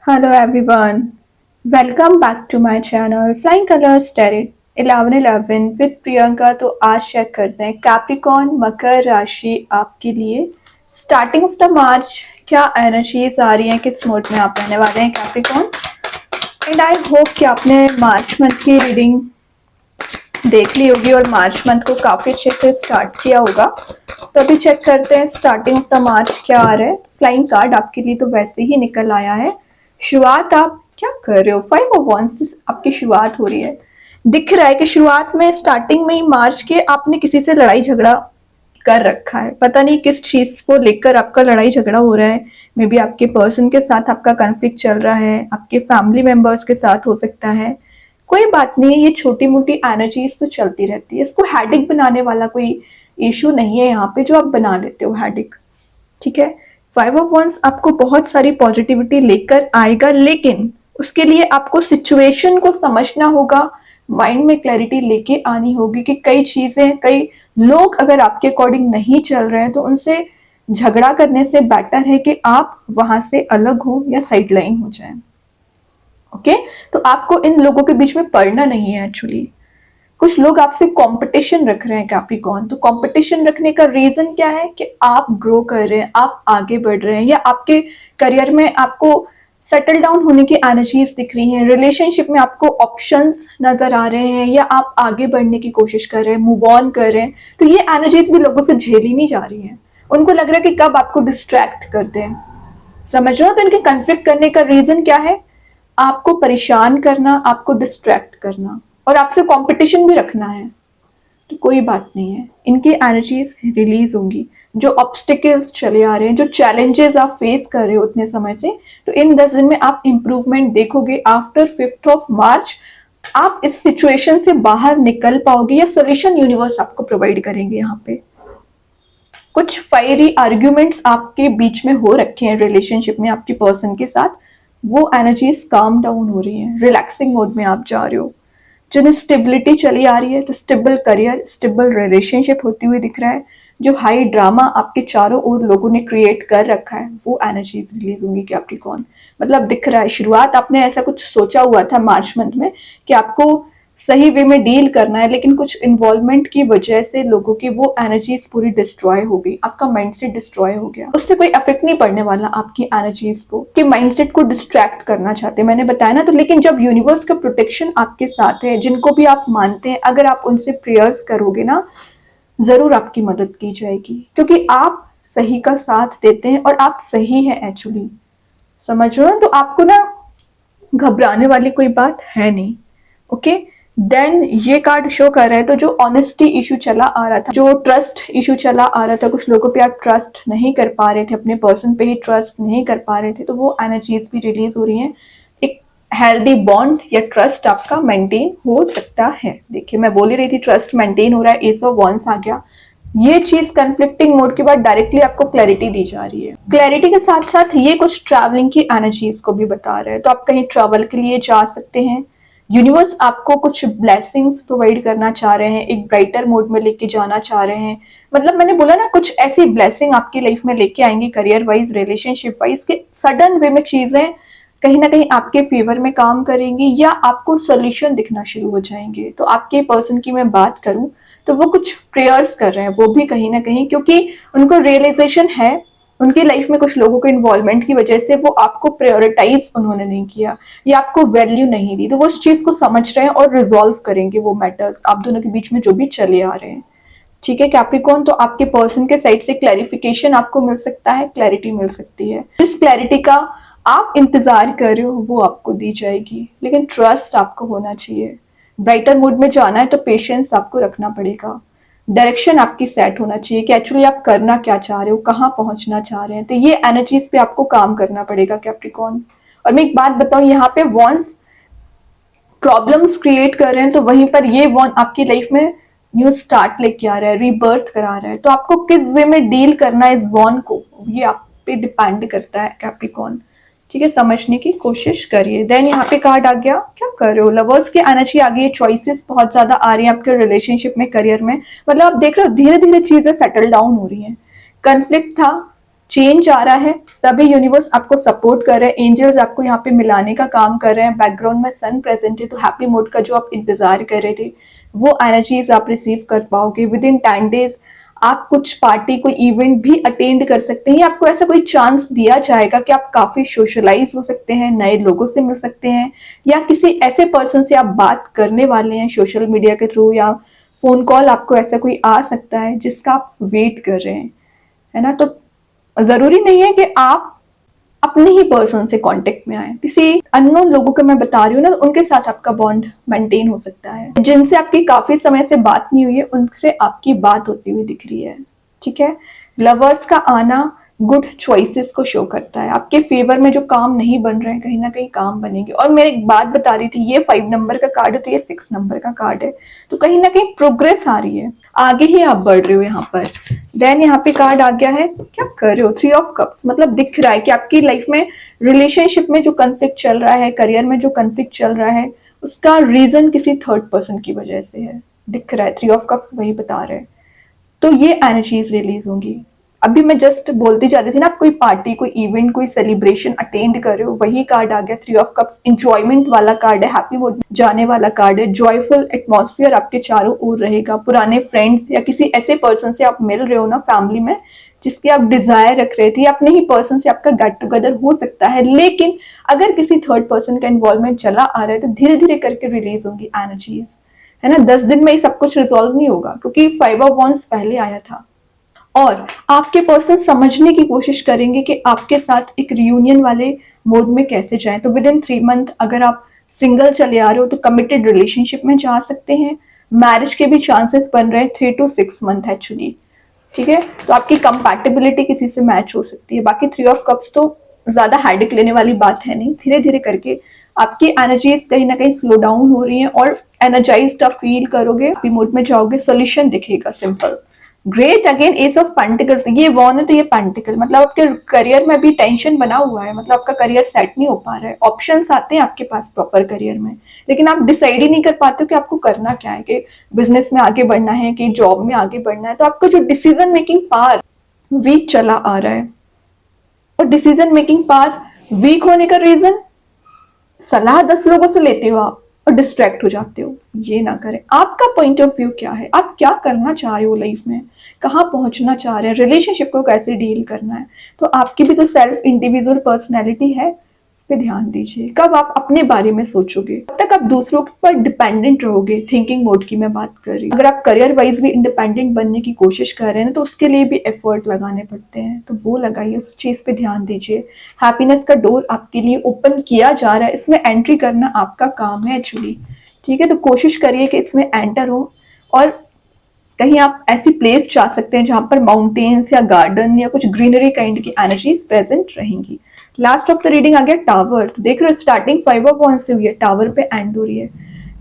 Hello everyone, welcome back to my channel Flying Colors Tarot 1111 with Priyanka. तो आज check करते हैं कैप्रिकॉर्न मकर राशि आपके लिए स्टार्टिंग ऑफ द मार्च क्या एनर्जीज आ रही हैं, किस मोड में आप रहने वाले हैं कैप्रिकॉर्न। एंड आई होप कि आपने मार्च मंथ की रीडिंग देख ली होगी और मार्च मंथ को काफ़ी अच्छे से स्टार्ट किया होगा। तो अभी चेक करते हैं स्टार्टिंग ऑफ द मार्च क्या आ रहा है। फ्लाइंग कार्ड आपके लिए तो वैसे ही निकल आया है। शुरुआत आप क्या कर रहे हो, 5 ऑफ वंड्स से आपकी शुरुआत हो रही है। दिख रहा है कि शुरुआत में स्टार्टिंग में ही मार्च के आपने किसी से लड़ाई झगड़ा कर रखा है। पता नहीं किस चीज को लेकर आपका लड़ाई झगड़ा हो रहा है। मे बी आपके पर्सन के साथ आपका कॉन्फ्लिक्ट चल रहा है, आपके फैमिली मेंबर्स के साथ हो सकता है। कोई बात नहीं, ये छोटी मोटी एनर्जीज तो चलती रहती है। इसको हेडिक बनाने वाला कोई इशू नहीं है यहाँ पे जो आप बना लेते हो हेडिक। ठीक है, 5 ऑफ वंस आपको बहुत सारी पॉजिटिविटी लेकर आएगा, लेकिन उसके लिए आपको सिचुएशन को समझना होगा, माइंड में क्लैरिटी लेके आनी होगी कि कई चीजें, कई लोग अगर आपके अकॉर्डिंग नहीं चल रहे हैं तो उनसे झगड़ा करने से बेटर है कि आप वहां से अलग हो या साइड लाइन हो जाए। ओके, तो आपको इन लोगों के बीच में पड़ना नहीं है। एक्चुअली कुछ लोग आपसे कंपटीशन रख रहे हैं कैप्रिकॉर्न। तो कंपटीशन रखने का रीजन क्या है कि आप ग्रो कर रहे हैं, आप आगे बढ़ रहे हैं, या आपके करियर में आपको सेटल डाउन होने की एनर्जीज दिख रही हैं, रिलेशनशिप में आपको ऑप्शंस नजर आ रहे हैं, या आप आगे बढ़ने की कोशिश कर रहे हैं, मूव ऑन कर रहे हैं। तो ये एनर्जीज भी लोगों से झेली नहीं जा रही हैं। उनको लग रहा है कि कब आपको डिस्ट्रैक्ट करते हैं। समझ रहे हो? तो इनके कन्फ्लिक्ट करने का रीजन क्या है? आपको परेशान करना, आपको डिस्ट्रैक्ट करना, और आपसे कंपटीशन भी रखना है। तो कोई बात नहीं है, इनकी एनर्जीज रिलीज होंगी। जो ऑब्स्टिकल्स चले आ रहे हैं, जो चैलेंजेस आप फेस कर रहे हो उतने समय से, तो इन 10 दिन में आप इंप्रूवमेंट देखोगे। आफ्टर 5 ऑफ मार्च आप इस सिचुएशन से बाहर निकल पाओगे, या सोल्यूशन यूनिवर्स आपको प्रोवाइड करेंगे। यहाँ पे कुछ फायरी आर्ग्यूमेंट्स आपके बीच में हो रखे हैं रिलेशनशिप में आपके पर्सन के साथ, वो एनर्जीज काम डाउन हो रही हैं, रिलैक्सिंग मोड में आप जा रहे हो। जिन्हें स्टेबिलिटी चली आ रही है, तो स्टेबल करियर, स्टेबल रिलेशनशिप होती हुई दिख रहा है। जो हाई ड्रामा आपके चारों ओर लोगों ने क्रिएट कर रखा है, वो एनर्जीज रिलीज होंगी कैप्रिकॉर्न। मतलब दिख रहा है शुरुआत आपने ऐसा कुछ सोचा हुआ था मार्च मंथ में कि आपको सही वे में डील करना है, लेकिन कुछ इन्वॉल्वमेंट की वजह से लोगों की वो एनर्जीज पूरी डिस्ट्रॉय हो गई, आपका माइंडसेट डिस्ट्रॉय हो गया। उससे कोई इफेक्ट नहीं पड़ने वाला आपकी एनर्जीज को कि माइंडसेट को डिस्ट्रैक्ट करना चाहते हैं, मैंने बताया ना। तो लेकिन जब यूनिवर्स का प्रोटेक्शन आपके साथ है, जिनको भी आप मानते हैं, अगर आप उनसे प्रेयर्स करोगे ना, जरूर आपकी मदद की जाएगी, क्योंकि आप सही का साथ देते हैं और आप सही है एक्चुअली। समझ रहे हो? तो आपको ना घबराने वाली कोई बात है नहीं। ओके, देन ये कार्ड शो कर रहा है, तो जो ऑनेस्टी इशू चला आ रहा था, जो ट्रस्ट इशू चला आ रहा था, कुछ लोगों पे आप ट्रस्ट नहीं कर पा रहे थे, अपने पर्सन पे ही ट्रस्ट नहीं कर पा रहे थे, तो वो एनर्जीज भी रिलीज हो रही हैं। एक हेल्दी बॉन्ड या ट्रस्ट आपका मेंटेन हो सकता है। देखिए, मैं बोल ही रही थी ट्रस्ट मेंटेन हो रहा है, एस ऑफ वॉन्ड्स आ गया। ये चीज कन्फ्लिक्टिंग मोड के बाद डायरेक्टली आपको क्लैरिटी दी जा रही है। क्लैरिटी के साथ साथ ये कुछ ट्रैवलिंग की एनर्जीज को भी बता रहा है, तो आप कहीं ट्रैवल के लिए जा सकते हैं। यूनिवर्स आपको कुछ ब्लेसिंग्स प्रोवाइड करना चाह रहे हैं, एक ब्राइटर मोड में लेके जाना चाह रहे हैं। मतलब मैंने बोला ना, कुछ ऐसी ब्लेसिंग आपकी लाइफ में लेके आएंगे, करियर वाइज, रिलेशनशिप वाइज, के सडन वे में चीजें कहीं ना कहीं आपके फेवर में काम करेंगी, या आपको सोल्यूशन दिखना शुरू हो जाएंगे। तो आपके पर्सन की मैं बात करूं तो वो कुछ प्रेयर्स कर रहे हैं, वो भी कहीं ना कहीं, क्योंकि उनको रियलाइजेशन है उनकी लाइफ में कुछ लोगों के इन्वॉल्वमेंट की वजह से वो आपको प्रायोरिटाइज उन्होंने नहीं किया, या आपको वैल्यू नहीं दी, तो वो उस चीज को समझ रहे हैं और रिजॉल्व करेंगे वो मैटर्स आप दोनों के बीच में जो भी चले आ रहे हैं। ठीक है कैप्रिकॉर्न, तो आपके पर्सन के साइड से क्लैरिफिकेशन आपको मिल सकता है, क्लैरिटी मिल सकती है। जिस क्लैरिटी का आप इंतजार कर रहे हो वो आपको दी जाएगी, लेकिन ट्रस्ट आपको होना चाहिए। ब्राइटर मूड में जाना है तो पेशेंस आपको रखना पड़ेगा। डायरेक्शन आपकी सेट होना चाहिए कि एक्चुअली आप करना क्या चाह रहे हो, कहाँ पहुंचना चाह रहे हैं। तो ये एनर्जीज पे आपको काम करना पड़ेगा कैप्रिकॉर्न। और मैं एक बात बताऊं, यहाँ पे वॉन्स प्रॉब्लम्स क्रिएट कर रहे हैं, तो वहीं पर ये वॉन आपकी लाइफ में न्यू स्टार्ट लेके आ रहा है, रीबर्थ करा रहा है। तो आपको किस वे में डील करना है इस वॉन को, ये आप पे डिपेंड करता है कैप्रिकॉर्न। ठीक है, समझने की कोशिश करिए। देन यहाँ पे कार्ड आ गया, क्या कर रहे हो, लवर्स की एनर्जी आ गई है। चॉइसेस बहुत ज्यादा आ रही है आपके रिलेशनशिप में, करियर में। मतलब आप देख रहे हो धीरे धीरे चीजें सेटल डाउन हो रही हैं। कन्फ्लिक्ट था, चेंज आ रहा है, तभी यूनिवर्स आपको सपोर्ट कर रहे हैं, एंजल्स आपको यहाँ पे मिलाने का काम कर रहे हैं, बैकग्राउंड में सन प्रेजेंट है, तो हैप्पी मूड का जो आप इंतजार कर रहे थे वो एनर्जीज आप रिसीव कर पाओगे। विद इन 10 डेज आप कुछ पार्टी, कोई इवेंट भी अटेंड कर सकते हैं, आपको ऐसा कोई चांस दिया जाएगा कि आप काफी सोशलाइज हो सकते हैं, नए लोगों से मिल सकते हैं, या किसी ऐसे पर्सन से आप बात करने वाले हैं सोशल मीडिया के थ्रू, या फोन कॉल आपको ऐसा कोई आ सकता है जिसका आप वेट कर रहे हैं, है ना। तो जरूरी नहीं है कि आप अपने ही पर्सन से कांटेक्ट में आए, किसी अननोन लोगों को मैं बता रही हूँ ना, उनके साथ आपका बॉन्ड मेंटेन हो सकता है। जिनसे आपकी काफी समय से बात नहीं हुई है उनसे आपकी बात होती हुई दिख रही है, ठीक है। लवर्स का आना गुड चॉइसेस को शो करता है, आपके फेवर में जो काम नहीं बन रहे हैं कहीं ना कहीं काम बनेंगे। और मैं एक बात बता रही थी, ये 5 नंबर का कार्ड है तो ये 6 नंबर का कार्ड है, तो कहीं ना कहीं प्रोग्रेस आ रही है, आगे ही आप बढ़ रहे हो यहाँ पर। देन यहाँ पे कार्ड आ गया है, क्या कर रहे हो, 3 ऑफ कप्स, मतलब दिख रहा है कि आपकी लाइफ में रिलेशनशिप में जो कंफ्लिक्ट चल रहा है, करियर में जो कंफ्लिक्ट चल रहा है, उसका रीजन किसी थर्ड पर्सन की वजह से है, दिख रहा है। 3 ऑफ कप्स वही बता रहे हैं, तो ये एनर्जीज रिलीज होंगी। अभी मैं जस्ट बोलती जा रही थी ना, आप कोई पार्टी, कोई इवेंट, कोई सेलिब्रेशन अटेंड कर रहे हो, वही कार्ड आ गया 3 ऑफ कप्स। इंजॉयमेंट वाला कार्ड है, हैप्पी मूड जाने वाला कार्ड है, जॉयफुल एटमॉस्फेयर आपके चारों ओर रहेगा। पुराने फ्रेंड्स या किसी ऐसे पर्सन से आप मिल रहे हो ना फैमिली में, जिसकी आप डिजायर रख रहे थे, अपने ही पर्सन से आपका गेट टुगेदर हो सकता है। लेकिन अगर किसी थर्ड पर्सन का इन्वॉल्वमेंट चला आ रहा है तो धीरे धीरे करके रिलीज होंगी एनर्जीज, है ना। 10 दिन में ही सब कुछ रिजॉल्व नहीं होगा, क्योंकि 5 ऑफ वॉन्ड्स पहले आया था। और आपके पर्सन समझने की कोशिश करेंगे कि आपके साथ एक रियूनियन वाले मोड में कैसे जाएं। तो विद इन 3 मंथ अगर आप सिंगल चले आ रहे हो तो कमिटेड रिलेशनशिप में जा सकते हैं, मैरिज के भी चांसेस बन रहे हैं 3 to 6 मंथ एक्चुअली, ठीक है। तो आपकी कंपैटिबिलिटी किसी से मैच हो सकती है। बाकी 3 ऑफ कप्स तो ज्यादा हेडेक लेने वाली बात है नहीं, धीरे धीरे करके आपकी एनर्जीज कहीं ना कहीं स्लो डाउन हो रही हैं और एनर्जाइज्ड आप फील करोगे, हैप्पी मूड में जाओगे, सोल्यूशन दिखेगा simple. Great, again S of pentacles, ये वॉन है तो ये पेंटिकल, मतलब आपके करियर में भी टेंशन बना हुआ है, मतलब आपका करियर सेट नहीं हो पा रहा है। ऑप्शंस आते हैं आपके पास प्रॉपर करियर में, लेकिन आप डिसाइड ही नहीं कर पाते हो कि आपको करना क्या है, कि बिजनेस में आगे बढ़ना है कि जॉब में आगे बढ़ना है। तो आपका जो डिसीजन मेकिंग पावर वीक चला आ रहा है, और डिसीजन मेकिंग पावर वीक होने का रीजन, सलाह 10 लोगों से लेते हो आप और डिस्ट्रैक्ट हो जाते हो, ये ना करें। आपका पॉइंट ऑफ व्यू क्या है, आप क्या करना चाह रहे हो लाइफ में, कहाँ पहुंचना चाह रहे हैं, रिलेशनशिप को कैसे डील करना है। तो आपकी भी तो सेल्फ इंडिविजुअल पर्सनैलिटी है, इस पर ध्यान दीजिए। कब आप अपने बारे में सोचोगे, तब तक आप दूसरों पर डिपेंडेंट रहोगे। थिंकिंग मोड की मैं बात कर रही हूँ। अगर आप करियर वाइज भी इंडिपेंडेंट बनने की कोशिश कर रहे हैं तो उसके लिए भी एफर्ट लगाने पड़ते हैं, तो वो लगाइए, उस चीज पे ध्यान दीजिए। हैप्पीनेस का डोर आपके लिए ओपन किया जा रहा है, इसमें एंट्री करना आपका काम है एक्चुअली, ठीक है। तो कोशिश करिए कि इसमें एंटर हो, और कहीं आप ऐसी प्लेस जा सकते हैं जहां पर माउंटेन्स या गार्डन या कुछ ग्रीनरी काइंड की एनर्जीज प्रेजेंट रहेंगी। लास्ट ऑफ द रीडिंग आ गया टावर, तो देख रहे हो स्टार्टिंग 5 ऑफ वॉन्ड्स से हुई है, टावर पे एंड हो रही है।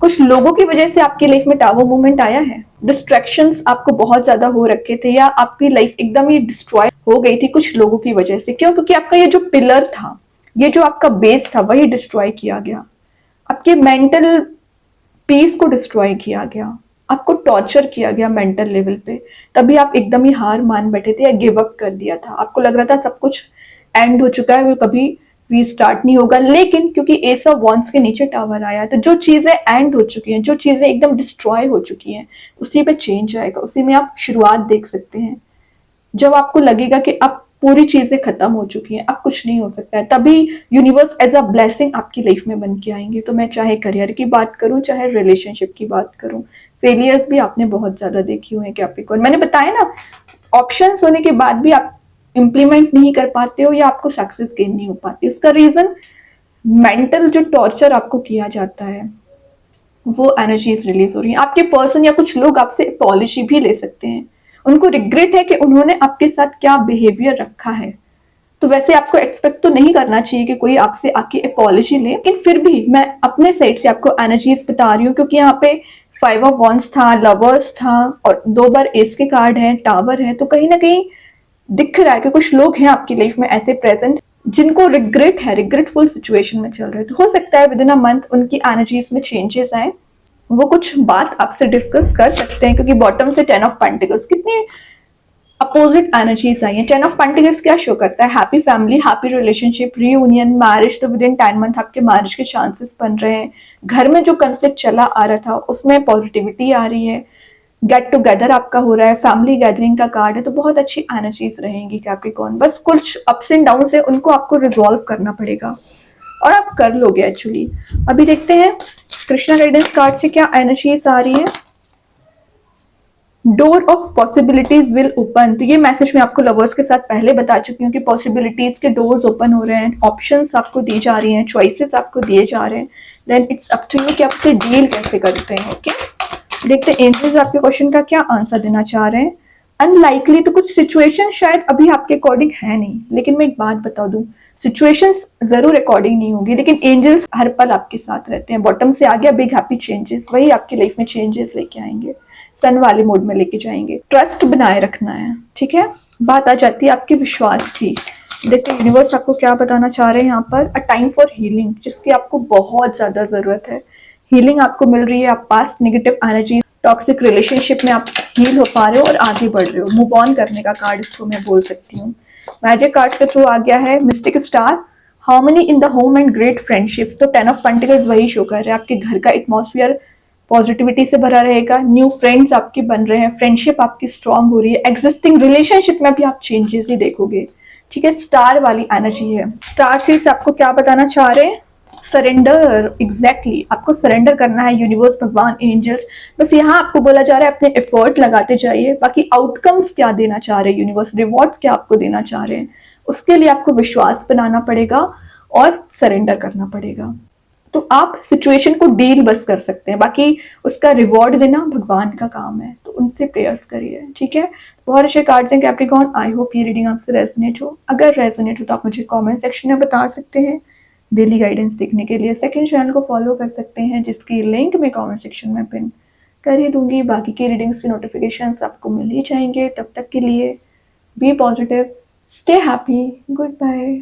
कुछ लोगों की वजह से आपकी लाइफ में टावर मूवमेंट आया है, डिस्ट्रैक्शंस आपको बहुत ज्यादा हो रखे थे, या आपकी लाइफ एकदम ही डिस्ट्रॉय हो गई थी कुछ लोगों की वजह से। क्यों? क्योंकि आपका ये जो पिलर था, ये जो आपका बेस था, वही डिस्ट्रॉय किया गया, आपके मेंटल पीस को डिस्ट्रॉय किया गया, आपको टॉर्चर किया गया मेंटल लेवल पे। तभी आप एकदम ही हार मान बैठे थे या गिव अप कर दिया था, आपको लग रहा था सब कुछ एंड हो चुका है, वो कभी रीस्टार्ट नहीं होगा। लेकिन क्योंकि एस ऑफ वॉन्ड्स के नीचे टावर आया, तो जो चीजें एंड हो चुकी हैं, जो चीजें एकदम डिस्ट्रॉय हो चुकी हैं, उसी पे चेंज आएगा, उसी में आप शुरुआत देख सकते हैं। जब आपको लगेगा कि अब पूरी चीजें खत्म हो चुकी हैं, अब कुछ नहीं हो सकता है, तभी यूनिवर्स एज अ ब्लेसिंग आपकी लाइफ में बन के आएंगे। तो मैं चाहे करियर की बात करूं, चाहे रिलेशनशिप की बात करूं, फेलियर्स भी आपने बहुत ज्यादा देखी हुई है कैप्रिकॉर्न। मैंने बताया ना, ऑप्शंस होने के बाद भी आप इंप्लीमेंट नहीं कर पाते हो या आपको सक्सेस गेन नहीं हो पाती, इसका रीजन मेंटल जो टॉर्चर आपको किया जाता है, वो एनर्जीज रिलीज हो रही है। आपके पर्सन या कुछ लोग आपसे अपॉलजी भी ले सकते हैं, उनको रिग्रेट है कि उन्होंने आपके साथ क्या बिहेवियर रखा है। तो वैसे आपको एक्सपेक्ट तो नहीं करना चाहिए कि कोई आपसे आके अपॉलजी ले, लेकिन फिर भी मैं अपने साइड से आपको एनर्जीज बता रही हूँ, क्योंकि यहाँ पे 5 ऑफ वॉन्ड्स था, लवर्स था, और 2 बार एस के कार्ड है, टावर है। तो कहीं ना कहीं दिख रहा है कि कुछ लोग हैं आपकी लाइफ में ऐसे प्रेजेंट जिनको रिग्रेट है, रिग्रेटफुल सिचुएशन में चल रहे हैं। तो हो सकता है विद इन अ मंथ उनकी एनर्जीज में चेंजेस आए, वो कुछ बात आपसे डिस्कस कर सकते हैं, क्योंकि बॉटम से 10 ऑफ पेंटिकल्स, कितनी अपोजिट एनर्जीज आई है। 10 ऑफ पेंटिकल्स क्या शो करता है? Happy family, happy relationship, reunion, marriage. तो विद इन 10 मंथ आपके मैरिज के चांसेस बन रहे हैं। घर में जो कंफ्लिक्ट चला आ रहा था उसमें पॉजिटिविटी आ रही है। गेट टुगेदर आपका हो रहा है, फैमिली गैदरिंग का कार्ड है, तो बहुत अच्छी एनर्जीज रहेंगी कैप्रिकॉर्न। बस कुछ अप्स एंड डाउन है उनको आपको रिजॉल्व करना पड़ेगा और आप कर लोगे एक्चुअली। अभी देखते हैं कृष्णा गाइडेंस कार्ड से क्या एनर्जीज आ रही है। Door of possibilities will open. तो ये मैसेज मैं आपको लवर्स के साथ पहले बता चुकी हूँ कि पॉसिबिलिटीज के डोर्स ओपन हो रहे हैं, ऑप्शंस आपको दी जा रही हैं, चॉइसेस आपको दिए जा रहे हैं। Then it's up to you कि आप उसे डील कैसे करते हैं। ओके, देखते हैं एंजल्स आपके क्वेश्चन का क्या आंसर देना चाह रहे हैं। अनलाइकली, तो कुछ सिचुएशन शायद अभी आपके अकॉर्डिंग है नहीं, लेकिन मैं एक बात बता दूं, सिचुएशंस जरूर अकॉर्डिंग नहीं होगी, लेकिन एंजल्स हर पल आपके साथ रहते हैं। बॉटम से आ गया बिग हैप्पी चेंजेस, वही आपकी लाइफ में चेंजेस लेके आएंगे, सन वाले मोड में लेके जाएंगे। ट्रस्ट बनाए रखना है, ठीक है। बात आ जाती है आपके विश्वास की। देखते हैं यूनिवर्स आपको क्या बताना चाह रहे हैं यहाँ पर। अ टाइम फॉर हीलिंग, जिसकी आपको बहुत ज्यादा जरूरत है। हीलिंग आपको मिल रही है। आप past negative energy, toxic relationship में आप हील हो पा रहे हो और आगे बढ़ रहे हो। मूव ऑन करने का कार्ड इसको मैं बोल सकती हूँ। मैजिक कार्ड के थ्रू आ गया है mistake star, harmony in the home and great friendships. तो 10 ऑफ पेंटिकल्स वही शो कर रहे हैं, आपके घर का एटमॉस्फेयर पॉजिटिविटी से भरा रहेगा। न्यू फ्रेंड्स आपके बन रहे हैं, फ्रेंडशिप आपकी स्ट्रांग हो रही है। एग्जिस्टिंग रिलेशनशिप में भी आप चेंजेस ही देखोगे, ठीक है। स्टार वाली एनर्जी है। स्टार सीड्स आपको क्या बताना चाह रहे हैं? सरेंडर, एग्जैक्टली आपको सरेंडर करना है। यूनिवर्स, भगवान, एंजल्स, बस यहाँ आपको बोला जा रहा है अपने एफर्ट लगाते जाइए। बाकी आउटकम्स क्या देना चाह रहे हैं यूनिवर्स, रिवॉर्ड्स क्या आपको देना चाह रहे हैं, उसके लिए आपको विश्वास बनाना पड़ेगा और सरेंडर करना पड़ेगा। तो आप सिचुएशन को डील बस कर सकते हैं, बाकी उसका रिवॉर्ड देना भगवान का काम है। तो उनसे प्रेयर्स करिए, ठीक है। बहुत अच्छे कार्ड्स हैं कैप्रिकॉर्न। आई होप ये रीडिंग आपसे रेजोनेट हो। अगर रेजोनेट हो तो आप मुझे कमेंट सेक्शन में बता सकते हैं। डेली गाइडेंस देखने के लिए सेकंड चैनल को फॉलो कर सकते हैं, जिसकी लिंक मैं कमेंट सेक्शन में पिन कर ही दूंगी। बाकी की रीडिंग्स की नोटिफिकेशंस आपको मिल ही जाएंगे। तब तक के लिए be positive, stay happy, good bye.